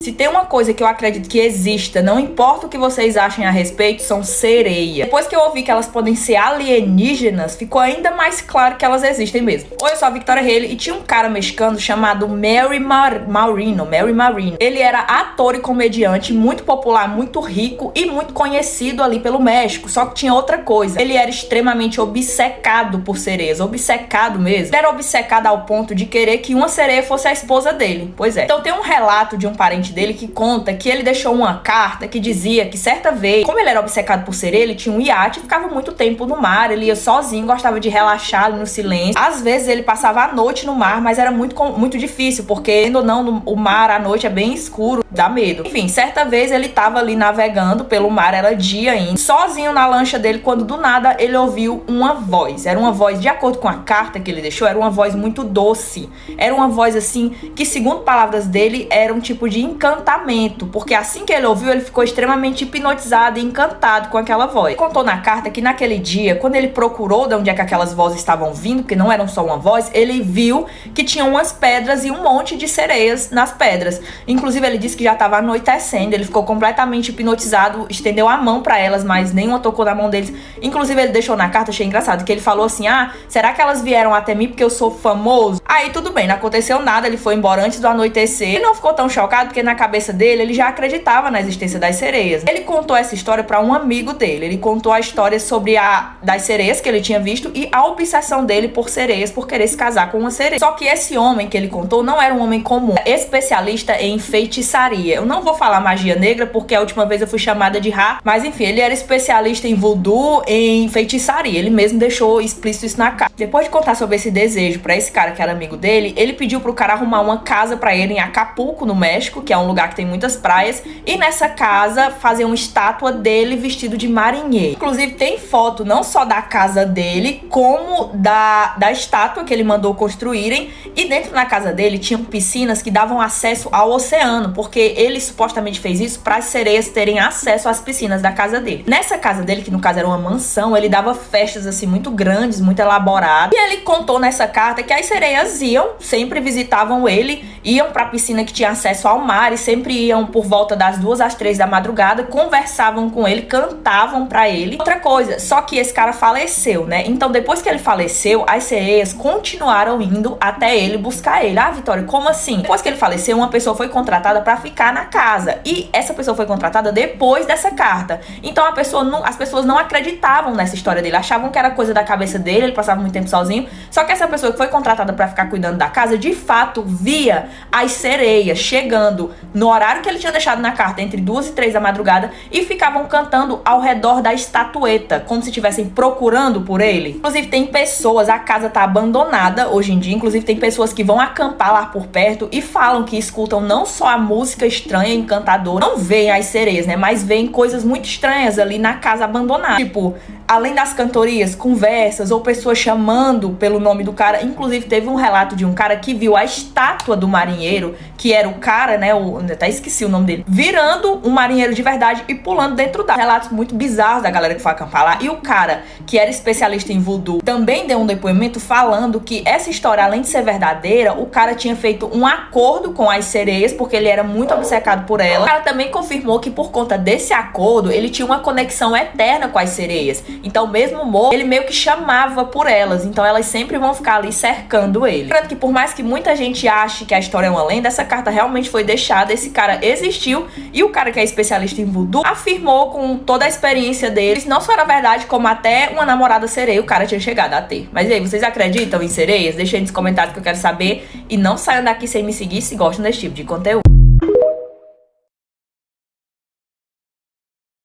Se tem uma coisa que eu acredito que exista, não importa o que vocês achem a respeito, são sereias. Depois que eu ouvi que elas podem ser alienígenas, ficou ainda mais claro que elas existem mesmo. Oi, eu sou a Victoria Haley e tinha um cara mexicano chamado Mary Marino. Ele era ator e comediante, muito popular, muito rico e muito conhecido ali pelo México. Só que tinha outra coisa. Ele era extremamente obcecado por sereias, obcecado mesmo. Ele era obcecado ao ponto de querer que uma sereia fosse a esposa dele. Pois é. Então tem um relato de um parente dele que conta que ele deixou uma carta que dizia que certa vez, como ele era obcecado por sereia, ele tinha um iate e ficava muito tempo no mar, ele ia sozinho, gostava de relaxar ali no silêncio. Às vezes ele passava a noite no mar, mas era muito difícil, porque, ainda ou não, o mar à noite é bem escuro, dá medo. Enfim, certa vez ele tava ali navegando pelo mar, era dia ainda, sozinho na lancha dele, quando do nada ele ouviu uma voz. Era uma voz, de acordo com a carta que ele deixou, era uma voz muito doce. Era uma voz assim, que segundo palavras dele, era um tipo de encantamento, porque assim que ele ouviu, ele ficou extremamente hipnotizado e encantado com aquela voz. Ele contou na carta que naquele dia, quando ele procurou de onde é que aquelas vozes estavam vindo, porque não eram só uma voz, ele viu que tinha umas pedras e um monte de sereias nas pedras. Inclusive ele disse que já estava anoitecendo, ele ficou completamente hipnotizado, estendeu a mão para elas, mas nenhuma tocou na mão deles. Inclusive ele deixou na carta, achei engraçado, que ele falou assim: ah, será que elas vieram até mim porque eu sou famoso? Aí tudo bem, não aconteceu nada, ele foi embora antes do anoitecer. Ele não ficou tão chocado, porque na cabeça dele, ele já acreditava na existência das sereias. Ele contou essa história para um amigo dele. Ele contou a história sobre das sereias que ele tinha visto e a obsessão dele por sereias, por querer se casar com uma sereia. Só que esse homem que ele contou não era um homem comum, especialista em feitiçaria. Eu não vou falar magia negra, porque a última vez eu fui chamada de rá, mas enfim, ele era especialista em voodoo, em feitiçaria. Ele mesmo deixou explícito isso na carta. Depois de contar sobre esse desejo para esse cara que era amigo dele, ele pediu pro cara arrumar uma casa para ele em Acapulco, no México, que é um lugar que tem muitas praias, e nessa casa fazer uma estátua dele vestido de marinheiro. Inclusive tem foto não só da casa dele, como da estátua que ele mandou construírem, e dentro da casa dele tinham piscinas que davam acesso ao oceano, porque ele supostamente fez isso para as sereias terem acesso às piscinas da casa dele. Nessa casa dele, que no caso era uma mansão, ele dava festas assim muito grandes, muito elaboradas, e ele contou nessa carta que as sereias sempre visitavam ele, iam para a piscina que tinha acesso ao mar e sempre iam por volta das 2 às 3 da madrugada, conversavam com ele, cantavam pra ele. Outra coisa, só que esse cara faleceu, né? Então depois que ele faleceu, as sereias continuaram indo até ele buscar ele. Ah, Vitória, como assim? Depois que ele faleceu, uma pessoa foi contratada pra ficar na casa, e essa pessoa foi contratada depois dessa carta. Então as pessoas não acreditavam nessa história dele, achavam que era coisa da cabeça dele, ele passava muito tempo sozinho. Só que essa pessoa que foi contratada pra ficar cuidando da casa, de fato via as sereias chegando no horário que ele tinha deixado na carta, entre 2 e 3 da madrugada, e ficavam cantando ao redor da estatueta, como se estivessem procurando por ele. Inclusive tem pessoas, a casa tá abandonada hoje em dia, inclusive tem pessoas que vão acampar lá por perto e falam que escutam não só a música estranha e encantadora, não veem as sereias, né, mas veem coisas muito estranhas ali na casa abandonada. Tipo, além das cantorias, conversas ou pessoas chamando pelo nome do cara. Inclusive teve um relato de um cara que viu a estátua do marinheiro, que era o cara, né, até esqueci o nome dele, virando um marinheiro de verdade e pulando dentro da. Relatos muito bizarros da galera que foi acampar lá. E o cara, que era especialista em voodoo, também deu um depoimento falando que essa história, além de ser verdadeira, o cara tinha feito um acordo com as sereias, porque ele era muito obcecado por ela. O cara também confirmou que por conta desse acordo, ele tinha uma conexão eterna com as sereias. Então mesmo morto, ele meio que chamava por elas, então elas sempre vão ficar ali cercando ele. Lembrando que por mais que muita gente ache que a história é uma lenda, essa carta realmente foi deixada, esse cara existiu, e o cara que é especialista em voodoo afirmou com toda a experiência dele, não só era verdade, como até uma namorada sereia o cara tinha chegado a ter. Mas e aí, vocês acreditam em sereias? Deixa aí nos comentários que eu quero saber, e não saiam daqui sem me seguir se gostam desse tipo de conteúdo.